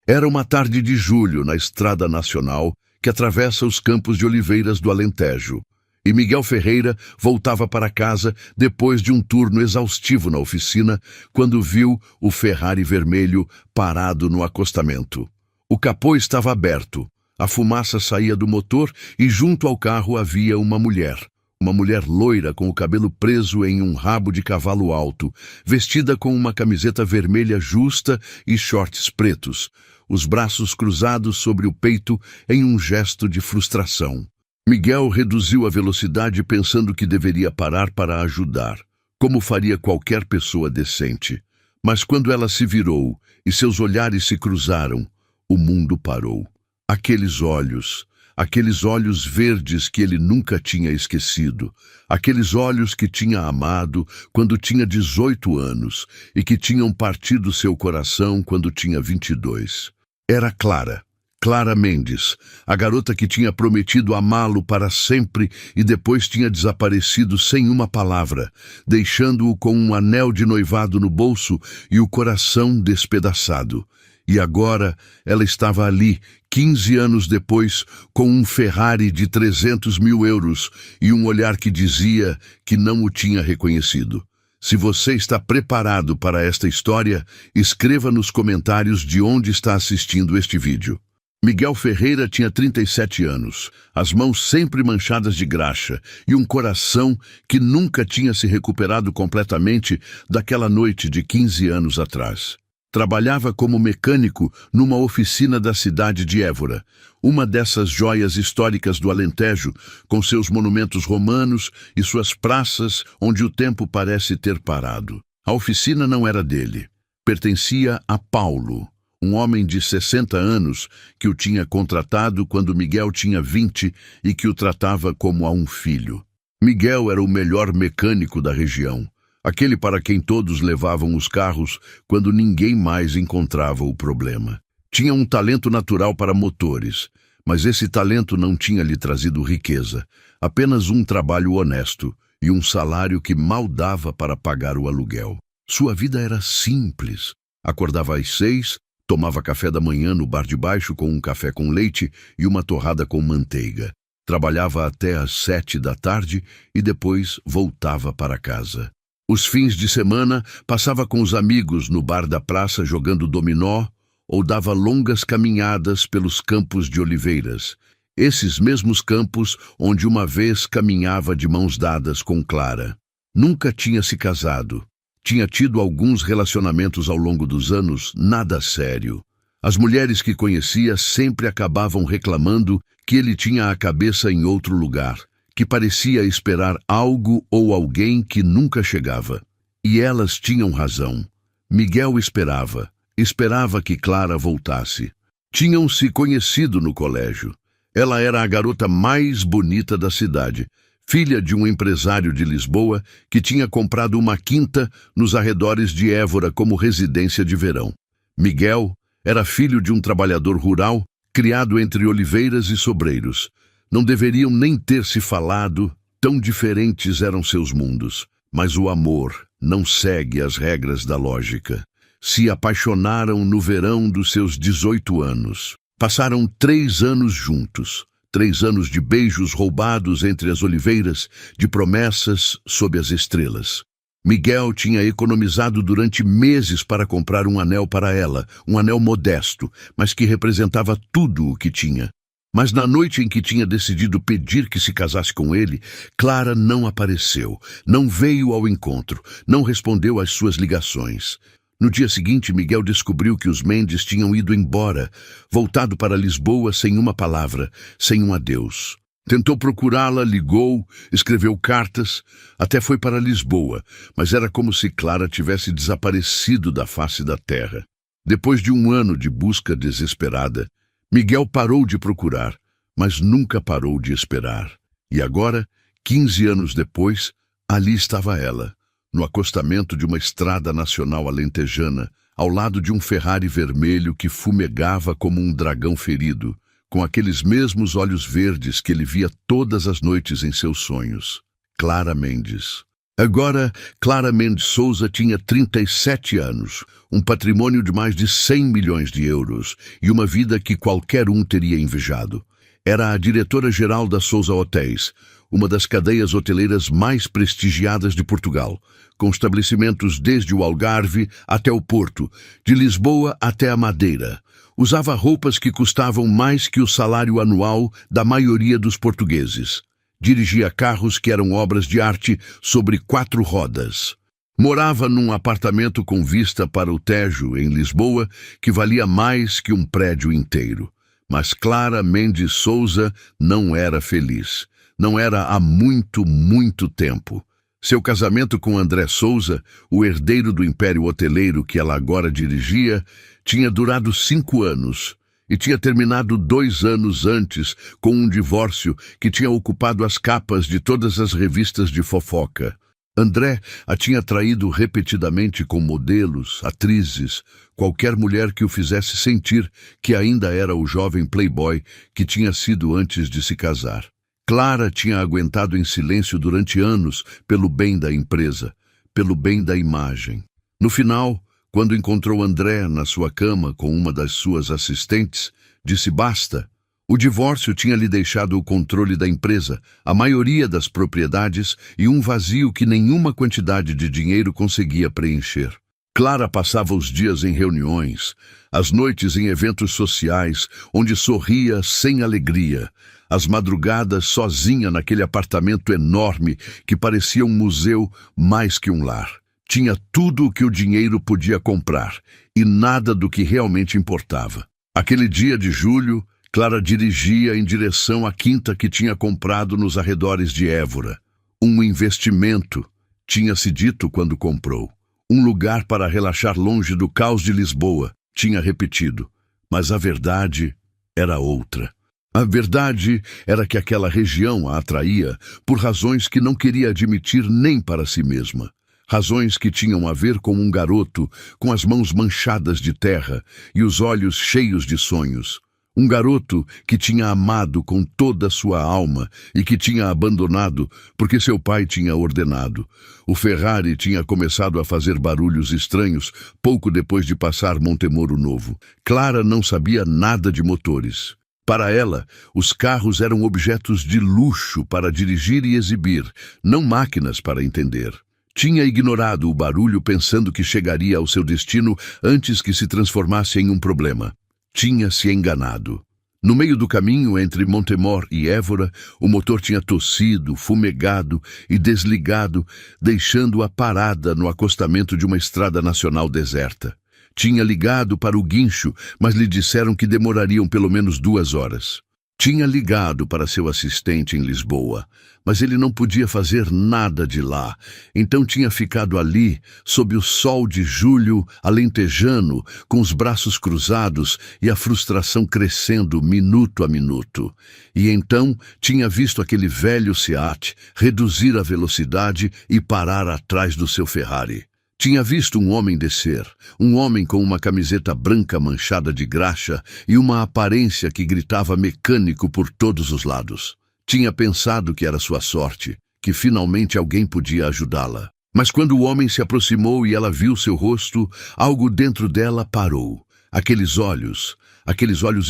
Era uma tarde de julho na Estrada Nacional que atravessa os campos de oliveiras do Alentejo. E Miguel Ferreira voltava para casa depois de um turno exaustivo na oficina, quando viu o Ferrari vermelho parado no acostamento. O capô estava aberto, a fumaça saía do motor e junto ao carro havia uma mulher. Uma mulher loira com o cabelo preso em um rabo de cavalo alto, vestida com uma camiseta vermelha justa e shorts pretos, os braços cruzados sobre o peito em um gesto de frustração. Miguel reduziu a velocidade pensando que deveria parar para ajudar, como faria qualquer pessoa decente. Mas quando ela se virou e seus olhares se cruzaram, o mundo parou. Aqueles olhos verdes que ele nunca tinha esquecido, aqueles olhos que tinha amado quando tinha 18 anos e que tinham partido seu coração quando tinha 22. Era Clara Mendes, a garota que tinha prometido amá-lo para sempre e depois tinha desaparecido sem uma palavra, deixando-o com um anel de noivado no bolso e o coração despedaçado. E agora ela estava ali, 15 anos depois, com um Ferrari de 300 mil euros e um olhar que dizia que não o tinha reconhecido. Se você está preparado para esta história, escreva nos comentários de onde está assistindo este vídeo. Miguel Ferreira tinha 37 anos, as mãos sempre manchadas de graxa e um coração que nunca tinha se recuperado completamente daquela noite de 15 anos atrás. Trabalhava como mecânico numa oficina da cidade de Évora, uma dessas joias históricas do Alentejo, com seus monumentos romanos e suas praças onde o tempo parece ter parado. A oficina não era dele, pertencia a Paulo, um homem de 60 anos que o tinha contratado quando Miguel tinha 20 e que o tratava como a um filho. Miguel era o melhor mecânico da região, aquele para quem todos levavam os carros quando ninguém mais encontrava o problema. Tinha um talento natural para motores, mas esse talento não tinha lhe trazido riqueza, apenas um trabalho honesto e um salário que mal dava para pagar o aluguel. Sua vida era simples. Acordava às 6, tomava café da manhã no bar de baixo com um café com leite e uma torrada com manteiga. Trabalhava até às 7 da tarde e depois voltava para casa. Os fins de semana passava com os amigos no bar da praça jogando dominó ou dava longas caminhadas pelos campos de oliveiras. Esses mesmos campos onde uma vez caminhava de mãos dadas com Clara. Nunca tinha se casado. Tinha tido alguns relacionamentos ao longo dos anos, nada sério. As mulheres que conhecia sempre acabavam reclamando que ele tinha a cabeça em outro lugar, que parecia esperar algo ou alguém que nunca chegava. E elas tinham razão. Miguel esperava que Clara voltasse. Tinham se conhecido no colégio. Ela era a garota mais bonita da cidade, filha de um empresário de Lisboa que tinha comprado uma quinta nos arredores de Évora como residência de verão. Miguel era filho de um trabalhador rural, criado entre oliveiras e sobreiros. Não deveriam nem ter se falado, tão diferentes eram seus mundos. Mas o amor não segue as regras da lógica. Se apaixonaram no verão dos seus 18 anos. Passaram 3 anos juntos. 3 anos de beijos roubados entre as oliveiras, de promessas sob as estrelas. Miguel tinha economizado durante meses para comprar um anel para ela, um anel modesto, mas que representava tudo o que tinha. Mas na noite em que tinha decidido pedir que se casasse com ele, Clara não apareceu, não veio ao encontro, não respondeu às suas ligações. No dia seguinte, Miguel descobriu que os Mendes tinham ido embora, voltado para Lisboa sem uma palavra, sem um adeus. Tentou procurá-la, ligou, escreveu cartas, até foi para Lisboa, mas era como se Clara tivesse desaparecido da face da terra. Depois de um ano de busca desesperada, Miguel parou de procurar, mas nunca parou de esperar. E agora, 15 anos depois, ali estava ela, no acostamento de uma estrada nacional alentejana, ao lado de um Ferrari vermelho que fumegava como um dragão ferido, com aqueles mesmos olhos verdes que ele via todas as noites em seus sonhos. Clara Mendes. Agora, Clara Mendes Souza tinha 37 anos, um patrimônio de mais de 100 milhões de euros e uma vida que qualquer um teria invejado. Era a diretora-geral da Souza Hotéis, uma das cadeias hoteleiras mais prestigiadas de Portugal, com estabelecimentos desde o Algarve até o Porto, de Lisboa até a Madeira. Usava roupas que custavam mais que o salário anual da maioria dos portugueses. Dirigia carros que eram obras de arte sobre 4 rodas. Morava num apartamento com vista para o Tejo, em Lisboa, que valia mais que um prédio inteiro. Mas Clara Mendes Souza não era feliz. Não era há muito, muito tempo. Seu casamento com André Souza, o herdeiro do império hoteleiro que ela agora dirigia, tinha durado 5 anos. E tinha terminado 2 anos antes com um divórcio que tinha ocupado as capas de todas as revistas de fofoca. André a tinha traído repetidamente com modelos, atrizes, qualquer mulher que o fizesse sentir que ainda era o jovem playboy que tinha sido antes de se casar. Clara tinha aguentado em silêncio durante anos pelo bem da empresa, pelo bem da imagem. No final, quando encontrou André na sua cama com uma das suas assistentes, disse basta. O divórcio tinha lhe deixado o controle da empresa, a maioria das propriedades e um vazio que nenhuma quantidade de dinheiro conseguia preencher. Clara passava os dias em reuniões, as noites em eventos sociais, onde sorria sem alegria, as madrugadas sozinha naquele apartamento enorme que parecia um museu mais que um lar. Tinha tudo o que o dinheiro podia comprar e nada do que realmente importava. Aquele dia de julho, Clara dirigia em direção à quinta que tinha comprado nos arredores de Évora. Um investimento, tinha-se dito quando comprou. Um lugar para relaxar longe do caos de Lisboa, tinha repetido. Mas a verdade era outra. A verdade era que aquela região a atraía por razões que não queria admitir nem para si mesma. Razões que tinham a ver com um garoto com as mãos manchadas de terra e os olhos cheios de sonhos. Um garoto que tinha amado com toda a sua alma e que tinha abandonado porque seu pai tinha ordenado. O Ferrari tinha começado a fazer barulhos estranhos pouco depois de passar Montemoro Novo. Clara não sabia nada de motores. Para ela, os carros eram objetos de luxo para dirigir e exibir, não máquinas para entender. Tinha ignorado o barulho pensando que chegaria ao seu destino antes que se transformasse em um problema. Tinha se enganado. No meio do caminho entre Montemor e Évora, o motor tinha tossido, fumegado e desligado, deixando-a parada no acostamento de uma estrada nacional deserta. Tinha ligado para o guincho, mas lhe disseram que demorariam pelo menos 2 horas. Tinha ligado para seu assistente em Lisboa, mas ele não podia fazer nada de lá. Então tinha ficado ali, sob o sol de julho alentejano, com os braços cruzados e a frustração crescendo minuto a minuto. E então tinha visto aquele velho Seat reduzir a velocidade e parar atrás do seu Ferrari. Tinha visto um homem descer, um homem com uma camiseta branca manchada de graxa e uma aparência que gritava mecânico por todos os lados. Tinha pensado que era sua sorte, que finalmente alguém podia ajudá-la. Mas quando o homem se aproximou e ela viu seu rosto, algo dentro dela parou. Aqueles olhos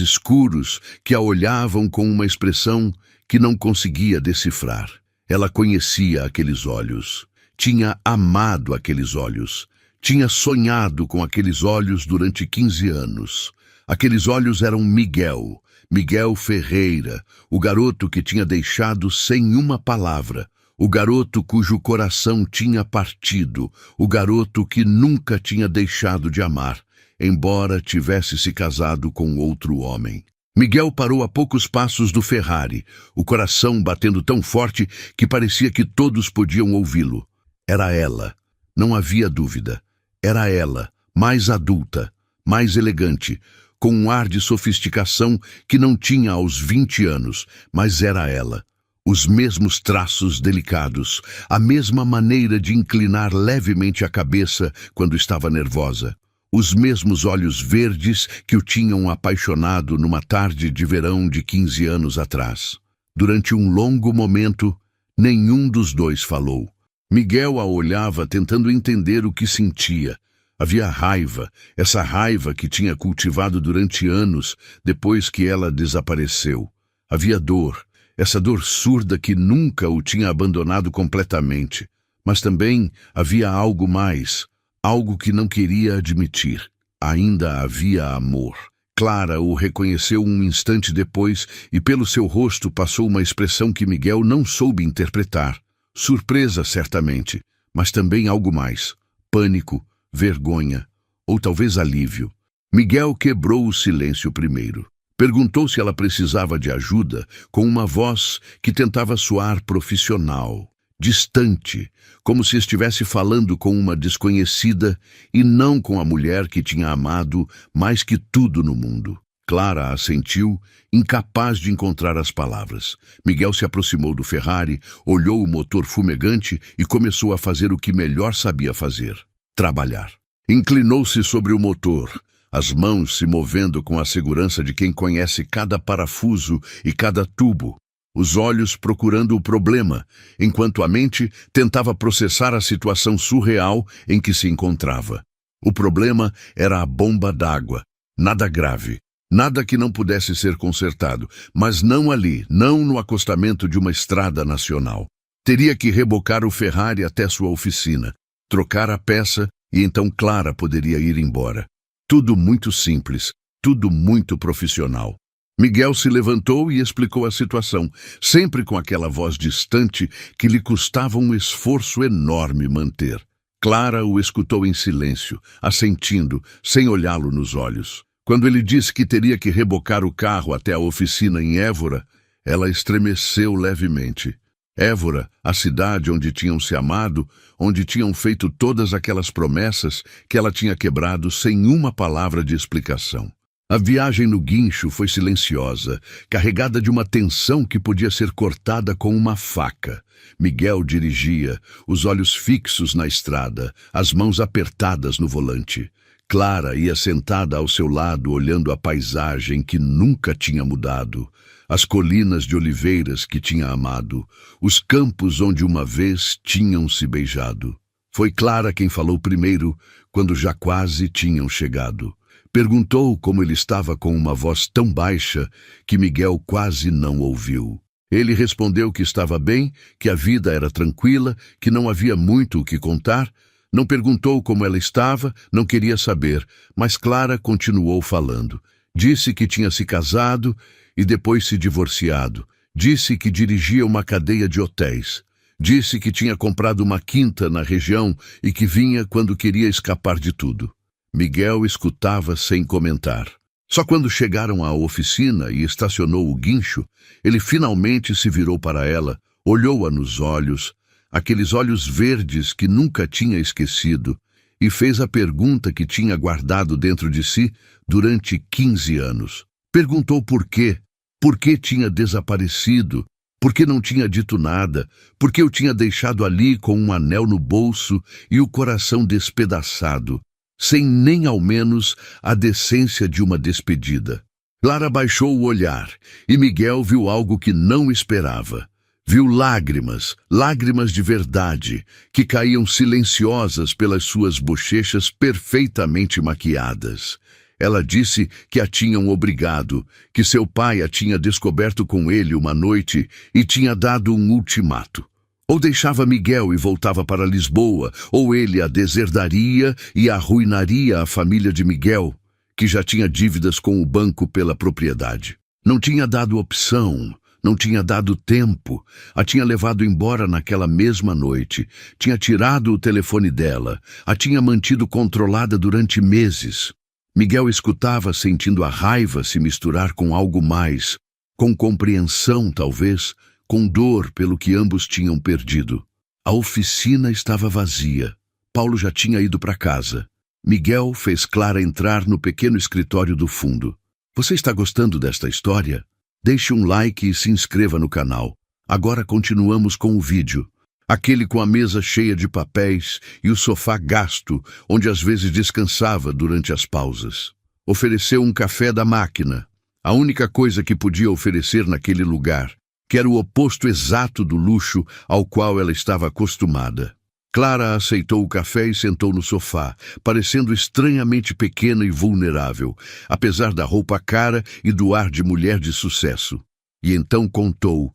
escuros que a olhavam com uma expressão que não conseguia decifrar. Ela conhecia aqueles olhos. Tinha amado aqueles olhos. Tinha sonhado com aqueles olhos durante 15 anos. Aqueles olhos eram Miguel Ferreira, o garoto que tinha deixado sem uma palavra, o garoto cujo coração tinha partido, o garoto que nunca tinha deixado de amar, embora tivesse se casado com outro homem. Miguel parou a poucos passos do Ferrari, o coração batendo tão forte que parecia que todos podiam ouvi-lo. Era ela, não havia dúvida. Era ela, mais adulta, mais elegante, com um ar de sofisticação que não tinha aos 20 anos, mas era ela. Os mesmos traços delicados, a mesma maneira de inclinar levemente a cabeça quando estava nervosa. Os mesmos olhos verdes que o tinham apaixonado numa tarde de verão de 15 anos atrás. Durante um longo momento, nenhum dos dois falou. Miguel a olhava tentando entender o que sentia. Havia raiva, essa raiva que tinha cultivado durante anos depois que ela desapareceu. Havia dor, essa dor surda que nunca o tinha abandonado completamente. Mas também havia algo mais, algo que não queria admitir. Ainda havia amor. Clara o reconheceu um instante depois e pelo seu rosto passou uma expressão que Miguel não soube interpretar. Surpresa, certamente, mas também algo mais. Pânico, vergonha, ou talvez alívio. Miguel quebrou o silêncio primeiro. Perguntou se ela precisava de ajuda com uma voz que tentava soar profissional, distante, como se estivesse falando com uma desconhecida e não com a mulher que tinha amado mais que tudo no mundo. Clara assentiu, incapaz de encontrar as palavras. Miguel se aproximou do Ferrari, olhou o motor fumegante e começou a fazer o que melhor sabia fazer: trabalhar. Inclinou-se sobre o motor, as mãos se movendo com a segurança de quem conhece cada parafuso e cada tubo, os olhos procurando o problema, enquanto a mente tentava processar a situação surreal em que se encontrava. O problema era a bomba d'água. Nada grave, nada que não pudesse ser consertado, mas não ali, não no acostamento de uma estrada nacional. Teria que rebocar o Ferrari até sua oficina, trocar a peça e então Clara poderia ir embora. Tudo muito simples, tudo muito profissional. Miguel se levantou e explicou a situação, sempre com aquela voz distante que lhe custava um esforço enorme manter. Clara o escutou em silêncio, assentindo, sem olhá-lo nos olhos. Quando ele disse que teria que rebocar o carro até a oficina em Évora, ela estremeceu levemente. Évora, a cidade onde tinham se amado, onde tinham feito todas aquelas promessas que ela tinha quebrado sem uma palavra de explicação. A viagem no guincho foi silenciosa, carregada de uma tensão que podia ser cortada com uma faca. Miguel dirigia, os olhos fixos na estrada, as mãos apertadas no volante. Clara ia sentada ao seu lado, olhando a paisagem que nunca tinha mudado, as colinas de oliveiras que tinha amado, os campos onde uma vez tinham se beijado. Foi Clara quem falou primeiro, quando já quase tinham chegado. Perguntou como ele estava com uma voz tão baixa que Miguel quase não ouviu. Ele respondeu que estava bem, que a vida era tranquila, que não havia muito o que contar. Não perguntou como ela estava, não queria saber, mas Clara continuou falando. Disse que tinha se casado e depois se divorciado. Disse que dirigia uma cadeia de hotéis. Disse que tinha comprado uma quinta na região e que vinha quando queria escapar de tudo. Miguel escutava sem comentar. Só quando chegaram à oficina e estacionou o guincho, ele finalmente se virou para ela, olhou-a nos olhos, aqueles olhos verdes que nunca tinha esquecido, e fez a pergunta que tinha guardado dentro de si durante 15 anos. Perguntou por que tinha desaparecido, por que não tinha dito nada, por que o tinha deixado ali com um anel no bolso e o coração despedaçado, sem nem ao menos a decência de uma despedida. Clara baixou o olhar, e Miguel viu algo que não esperava. Viu lágrimas, lágrimas de verdade, que caíam silenciosas pelas suas bochechas perfeitamente maquiadas. Ela disse que a tinham obrigado, que seu pai a tinha descoberto com ele uma noite e tinha dado um ultimato. Ou deixava Miguel e voltava para Lisboa, ou ele a deserdaria e arruinaria a família de Miguel, que já tinha dívidas com o banco pela propriedade. Não tinha dado opção, não tinha dado tempo, a tinha levado embora naquela mesma noite, tinha tirado o telefone dela, a tinha mantido controlada durante meses. Miguel escutava sentindo a raiva se misturar com algo mais, com compreensão talvez, com dor pelo que ambos tinham perdido. A oficina estava vazia. Paulo já tinha ido para casa. Miguel fez Clara entrar no pequeno escritório do fundo. Você está gostando desta história? Deixe um like e se inscreva no canal. Agora continuamos com o vídeo. Aquele com a mesa cheia de papéis e o sofá gasto, onde às vezes descansava durante as pausas. Ofereceu um café da máquina, a única coisa que podia oferecer naquele lugar, que era o oposto exato do luxo ao qual ela estava acostumada. Clara aceitou o café e sentou no sofá, parecendo estranhamente pequena e vulnerável, apesar da roupa cara e do ar de mulher de sucesso. E então contou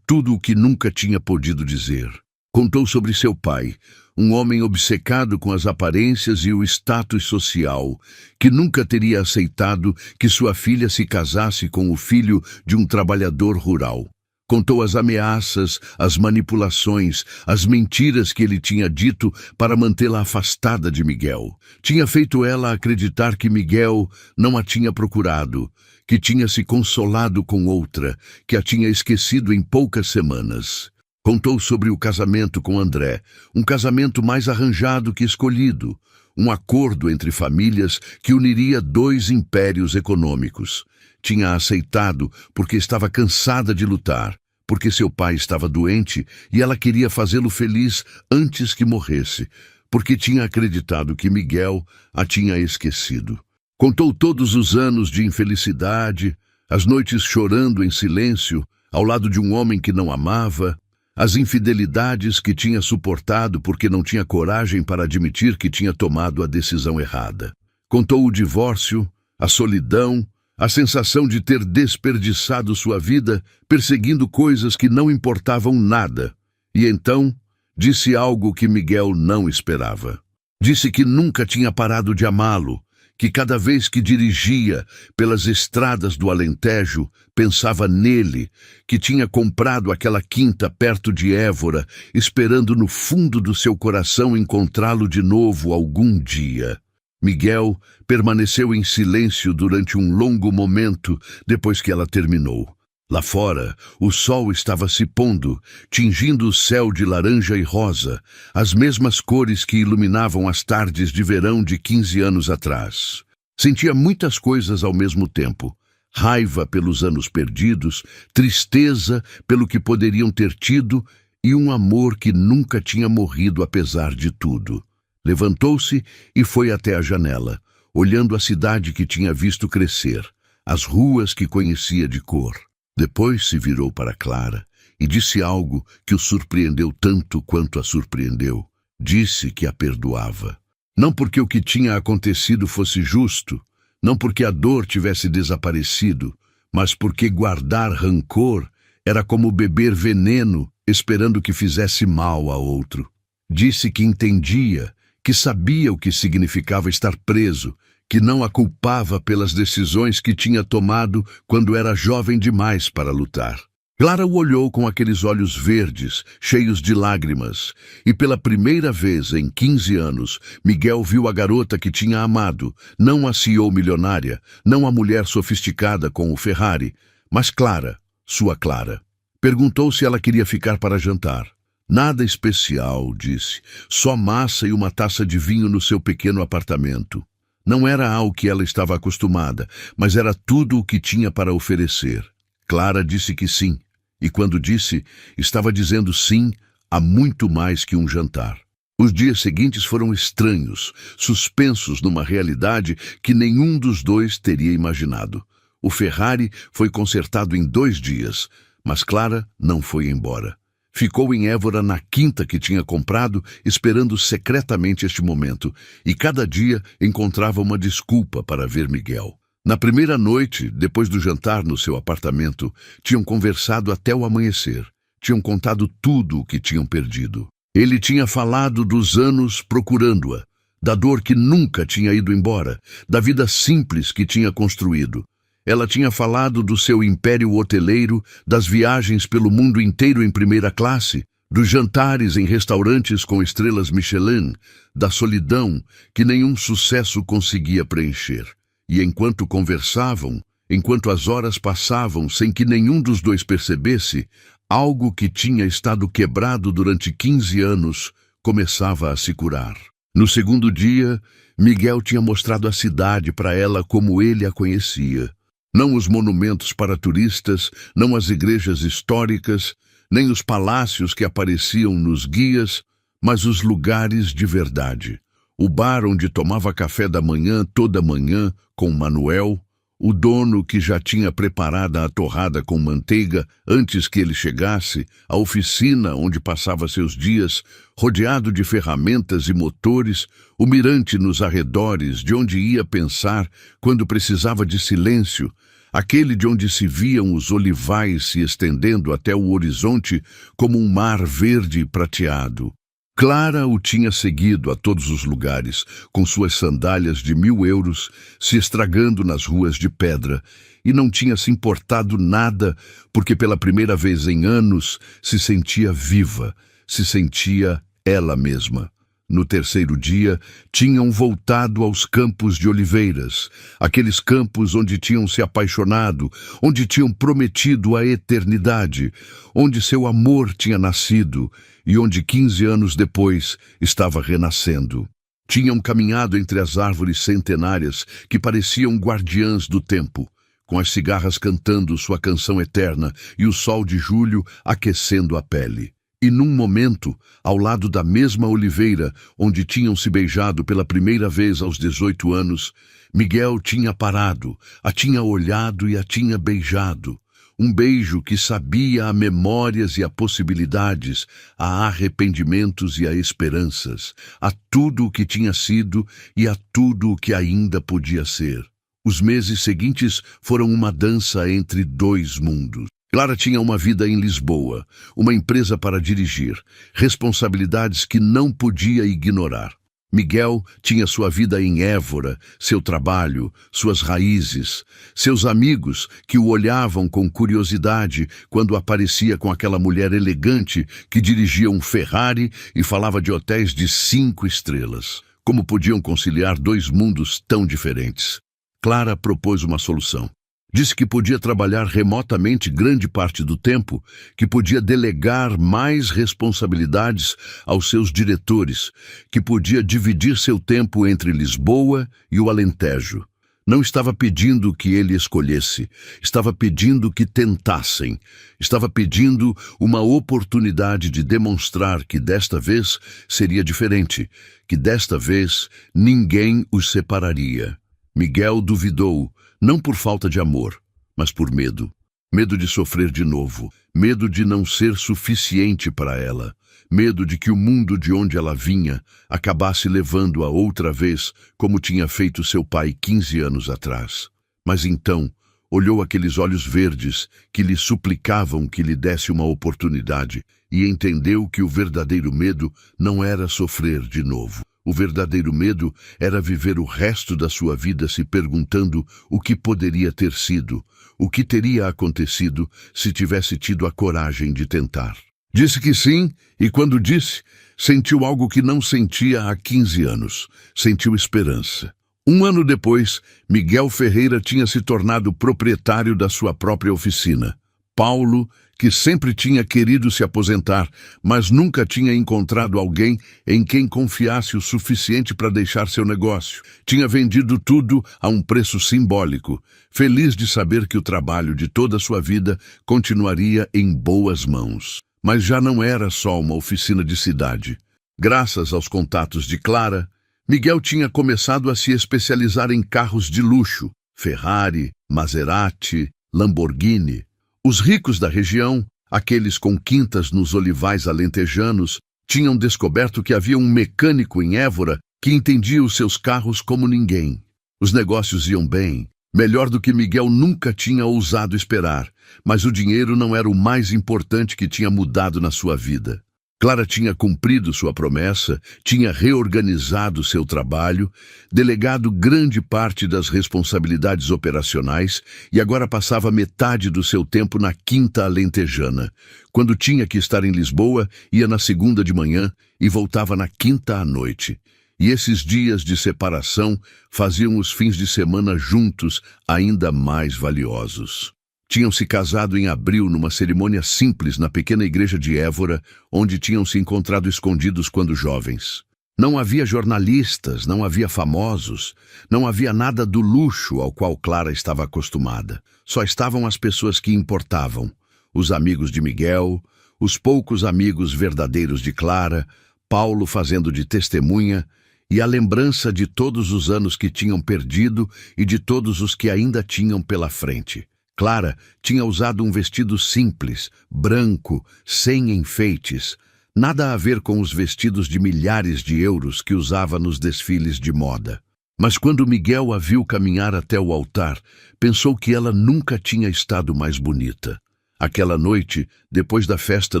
tudo o que nunca tinha podido dizer. Contou sobre seu pai, um homem obcecado com as aparências e o status social, que nunca teria aceitado que sua filha se casasse com o filho de um trabalhador rural. Contou as ameaças, as manipulações, as mentiras que ele tinha dito para mantê-la afastada de Miguel. Tinha feito ela acreditar que Miguel não a tinha procurado, que tinha se consolado com outra, que a tinha esquecido em poucas semanas. Contou sobre o casamento com André, um casamento mais arranjado que escolhido, um acordo entre famílias que uniria dois impérios econômicos. Tinha aceitado porque estava cansada de lutar, porque seu pai estava doente e ela queria fazê-lo feliz antes que morresse, porque tinha acreditado que Miguel a tinha esquecido. Contou todos os anos de infelicidade, as noites chorando em silêncio, ao lado de um homem que não amava, as infidelidades que tinha suportado porque não tinha coragem para admitir que tinha tomado a decisão errada. Contou o divórcio, a solidão, a sensação de ter desperdiçado sua vida perseguindo coisas que não importavam nada. E então, disse algo que Miguel não esperava. Disse que nunca tinha parado de amá-lo, que cada vez que dirigia pelas estradas do Alentejo, pensava nele, que tinha comprado aquela quinta perto de Évora, esperando no fundo do seu coração encontrá-lo de novo algum dia. Miguel permaneceu em silêncio durante um longo momento depois que ela terminou. Lá fora, o sol estava se pondo, tingindo o céu de laranja e rosa, as mesmas cores que iluminavam as tardes de verão de 15 anos atrás. Sentia muitas coisas ao mesmo tempo. Raiva pelos anos perdidos, tristeza pelo que poderiam ter tido e um amor que nunca tinha morrido apesar de tudo. Levantou-se e foi até a janela, olhando a cidade que tinha visto crescer, as ruas que conhecia de cor. Depois se virou para Clara e disse algo que o surpreendeu tanto quanto a surpreendeu. Disse que a perdoava. Não porque o que tinha acontecido fosse justo, não porque a dor tivesse desaparecido, mas porque guardar rancor era como beber veneno esperando que fizesse mal a outro. Disse que entendia, que sabia o que significava estar preso, que não a culpava pelas decisões que tinha tomado quando era jovem demais para lutar. Clara o olhou com aqueles olhos verdes, cheios de lágrimas, e pela primeira vez em 15 anos, Miguel viu a garota que tinha amado, não a CEO milionária, não a mulher sofisticada com o Ferrari, mas Clara, sua Clara. Perguntou se ela queria ficar para jantar. Nada especial, disse, só massa e uma taça de vinho no seu pequeno apartamento. Não era ao que ela estava acostumada, mas era tudo o que tinha para oferecer. Clara disse que sim, e quando disse, estava dizendo sim a muito mais que um jantar. Os dias seguintes foram estranhos, suspensos numa realidade que nenhum dos dois teria imaginado. O Ferrari foi consertado em 2 dias, mas Clara não foi embora. Ficou em Évora na quinta que tinha comprado, esperando secretamente este momento, e cada dia encontrava uma desculpa para ver Miguel. Na primeira noite, depois do jantar no seu apartamento, tinham conversado até o amanhecer. Tinham contado tudo o que tinham perdido. Ele tinha falado dos anos procurando-a, da dor que nunca tinha ido embora, da vida simples que tinha construído. Ela tinha falado do seu império hoteleiro, das viagens pelo mundo inteiro em primeira classe, dos jantares em restaurantes com estrelas Michelin, da solidão que nenhum sucesso conseguia preencher. E enquanto conversavam, enquanto as horas passavam sem que nenhum dos dois percebesse, algo que tinha estado quebrado durante 15 anos começava a se curar. No segundo dia, Miguel tinha mostrado a cidade para ela como ele a conhecia. Não os monumentos para turistas, não as igrejas históricas, nem os palácios que apareciam nos guias, mas os lugares de verdade. O bar onde tomava café da manhã toda manhã com Manuel, O dono, que já tinha preparado a torrada com manteiga antes que ele chegasse, a oficina onde passava seus dias, rodeado de ferramentas e motores, o mirante nos arredores de onde ia pensar quando precisava de silêncio, aquele de onde se viam os olivais se estendendo até o horizonte como um mar verde e prateado. Clara o tinha seguido a todos os lugares, com suas sandálias de 1.000 euros se estragando nas ruas de pedra, e não tinha se importado nada, porque pela primeira vez em anos se sentia viva, se sentia ela mesma. No terceiro dia, tinham voltado aos campos de oliveiras, aqueles campos onde tinham se apaixonado, onde tinham prometido a eternidade, onde seu amor tinha nascido e onde 15 anos depois estava renascendo. Tinham caminhado entre as árvores centenárias que pareciam guardiãs do tempo, com as cigarras cantando sua canção eterna e o sol de julho aquecendo a pele. E num momento, ao lado da mesma oliveira onde tinham se beijado pela primeira vez aos 18 anos, Miguel tinha parado, a tinha olhado e a tinha beijado. Um beijo que sabia a memórias e a possibilidades, a arrependimentos e a esperanças, a tudo o que tinha sido e a tudo o que ainda podia ser. Os meses seguintes foram uma dança entre dois mundos. Clara tinha uma vida em Lisboa, uma empresa para dirigir, responsabilidades que não podia ignorar. Miguel tinha sua vida em Évora, seu trabalho, suas raízes, seus amigos que o olhavam com curiosidade quando aparecia com aquela mulher elegante que dirigia um Ferrari e falava de hotéis de 5 estrelas. Como podiam conciliar dois mundos tão diferentes? Clara propôs uma solução. Disse que podia trabalhar remotamente grande parte do tempo, que podia delegar mais responsabilidades aos seus diretores, que podia dividir seu tempo entre Lisboa e o Alentejo. Não estava pedindo que ele escolhesse, estava pedindo que tentassem, estava pedindo uma oportunidade de demonstrar que desta vez seria diferente, que desta vez ninguém os separaria. Miguel duvidou, não por falta de amor, mas por medo. Medo de sofrer de novo, medo de não ser suficiente para ela, medo de que o mundo de onde ela vinha acabasse levando-a outra vez, como tinha feito seu pai 15 anos atrás. Mas então, olhou aqueles olhos verdes que lhe suplicavam que lhe desse uma oportunidade e entendeu que o verdadeiro medo não era sofrer de novo. O verdadeiro medo era viver o resto da sua vida se perguntando o que poderia ter sido, o que teria acontecido se tivesse tido a coragem de tentar. Disse que sim, e quando disse, sentiu algo que não sentia há 15 anos. Sentiu esperança. Um ano depois, Miguel Ferreira tinha se tornado proprietário da sua própria oficina. Paulo, que sempre tinha querido se aposentar, mas nunca tinha encontrado alguém em quem confiasse o suficiente para deixar seu negócio. Tinha vendido tudo a um preço simbólico, feliz de saber que o trabalho de toda a sua vida continuaria em boas mãos. Mas já não era só uma oficina de cidade. Graças aos contatos de Clara, Miguel tinha começado a se especializar em carros de luxo, Ferrari, Maserati, Lamborghini. Os ricos da região, aqueles com quintas nos olivais alentejanos, tinham descoberto que havia um mecânico em Évora que entendia os seus carros como ninguém. Os negócios iam bem, melhor do que Miguel nunca tinha ousado esperar, mas o dinheiro não era o mais importante que tinha mudado na sua vida. Clara tinha cumprido sua promessa, tinha reorganizado seu trabalho, delegado grande parte das responsabilidades operacionais e agora passava metade do seu tempo na Quinta Alentejana. Quando tinha que estar em Lisboa, ia na segunda de manhã e voltava na quinta à noite. E esses dias de separação faziam os fins de semana juntos ainda mais valiosos. Tinham se casado em abril numa cerimônia simples na pequena igreja de Évora, onde tinham se encontrado escondidos quando jovens. Não havia jornalistas, não havia famosos, não havia nada do luxo ao qual Clara estava acostumada. Só estavam as pessoas que importavam, os amigos de Miguel, os poucos amigos verdadeiros de Clara, Paulo fazendo de testemunha e a lembrança de todos os anos que tinham perdido e de todos os que ainda tinham pela frente. Clara tinha usado um vestido simples, branco, sem enfeites, nada a ver com os vestidos de milhares de euros que usava nos desfiles de moda. Mas quando Miguel a viu caminhar até o altar, pensou que ela nunca tinha estado mais bonita. Aquela noite, depois da festa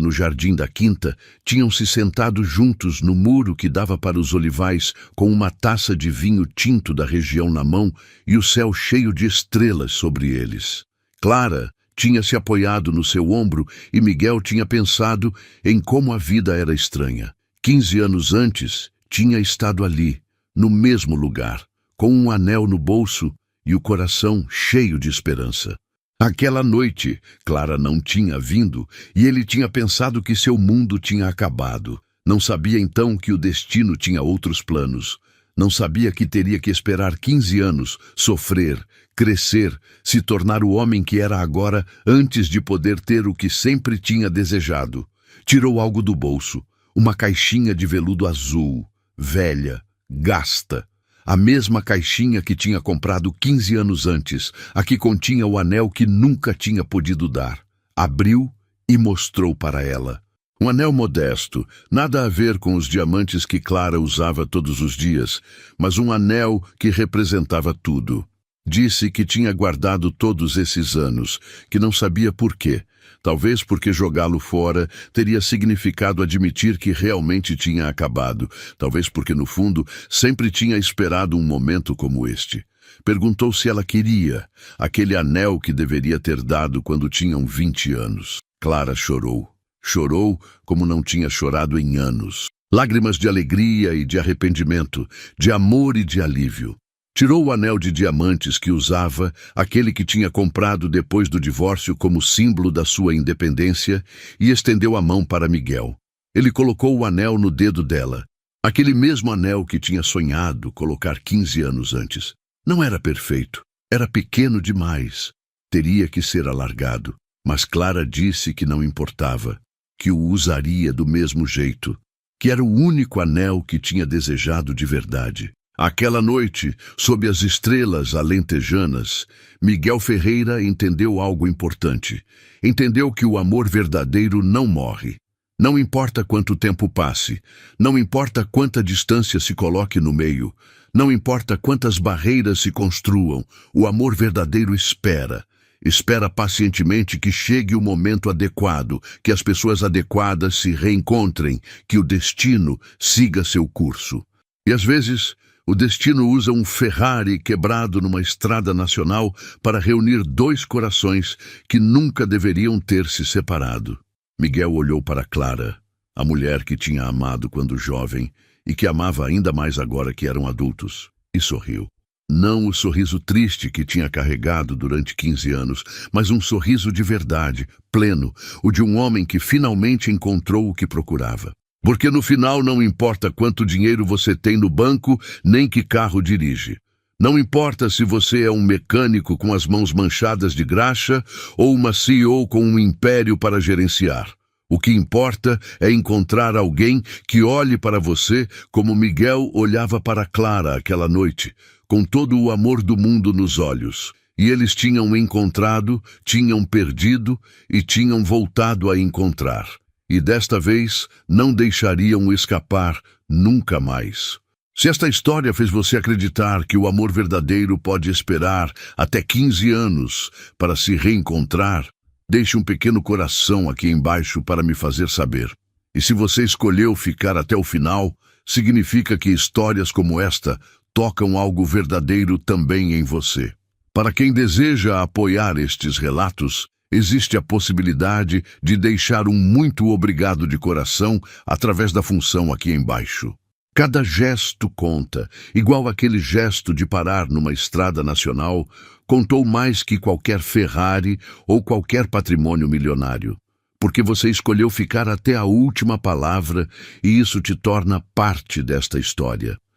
no jardim da quinta, tinham-se sentado juntos no muro que dava para os olivais, com uma taça de vinho tinto da região na mão e o céu cheio de estrelas sobre eles. Clara tinha se apoiado no seu ombro e Miguel tinha pensado em como a vida era estranha. 15 anos antes, tinha estado ali, no mesmo lugar, com um anel no bolso e o coração cheio de esperança. Aquela noite, Clara não tinha vindo e ele tinha pensado que seu mundo tinha acabado. Não sabia então que o destino tinha outros planos. Não sabia que teria que esperar 15 anos, sofrer, crescer, se tornar o homem que era agora antes de poder ter o que sempre tinha desejado. Tirou algo do bolso, uma caixinha de veludo azul, velha, gasta. A mesma caixinha que tinha comprado 15 anos antes, a que continha o anel que nunca tinha podido dar. Abriu e mostrou para ela. Um anel modesto, nada a ver com os diamantes que Clara usava todos os dias, mas um anel que representava tudo. Disse que tinha guardado todos esses anos, que não sabia por quê. Talvez porque jogá-lo fora teria significado admitir que realmente tinha acabado. Talvez porque, no fundo, sempre tinha esperado um momento como este. Perguntou se ela queria aquele anel que deveria ter dado quando tinham 20 anos. Clara chorou. Chorou como não tinha chorado em anos. Lágrimas de alegria e de arrependimento, de amor e de alívio. Tirou o anel de diamantes que usava, aquele que tinha comprado depois do divórcio como símbolo da sua independência, e estendeu a mão para Miguel. Ele colocou o anel no dedo dela, aquele mesmo anel que tinha sonhado colocar 15 anos antes. Não era perfeito, era pequeno demais. Teria que ser alargado, mas Clara disse que não importava, que o usaria do mesmo jeito, que era o único anel que tinha desejado de verdade. Aquela noite, sob as estrelas alentejanas, Miguel Ferreira entendeu algo importante. Entendeu que o amor verdadeiro não morre. Não importa quanto tempo passe, não importa quanta distância se coloque no meio, não importa quantas barreiras se construam, o amor verdadeiro espera. Espera pacientemente que chegue o momento adequado, que as pessoas adequadas se reencontrem, que o destino siga seu curso. E às vezes, o destino usa um Ferrari quebrado numa estrada nacional para reunir dois corações que nunca deveriam ter se separado. Miguel olhou para Clara, a mulher que tinha amado quando jovem e que amava ainda mais agora que eram adultos, e sorriu. Não o sorriso triste que tinha carregado durante 15 anos, mas um sorriso de verdade, pleno, o de um homem que finalmente encontrou o que procurava. Porque no final não importa quanto dinheiro você tem no banco, nem que carro dirige. Não importa se você é um mecânico com as mãos manchadas de graxa ou uma CEO com um império para gerenciar. O que importa é encontrar alguém que olhe para você como Miguel olhava para Clara aquela noite, com todo o amor do mundo nos olhos. E eles tinham encontrado, tinham perdido e tinham voltado a encontrar. E desta vez não deixariam escapar nunca mais. Se esta história fez você acreditar que o amor verdadeiro pode esperar até 15 anos para se reencontrar, deixe um pequeno coração aqui embaixo para me fazer saber. E se você escolheu ficar até o final, significa que histórias como esta tocam algo verdadeiro também em você. Para quem deseja apoiar estes relatos, existe a possibilidade de deixar um muito obrigado de coração através da função aqui embaixo. Cada gesto conta, igual aquele gesto de parar numa estrada nacional, contou mais que qualquer Ferrari ou qualquer patrimônio milionário. Porque você escolheu ficar até a última palavra e isso te torna parte desta história.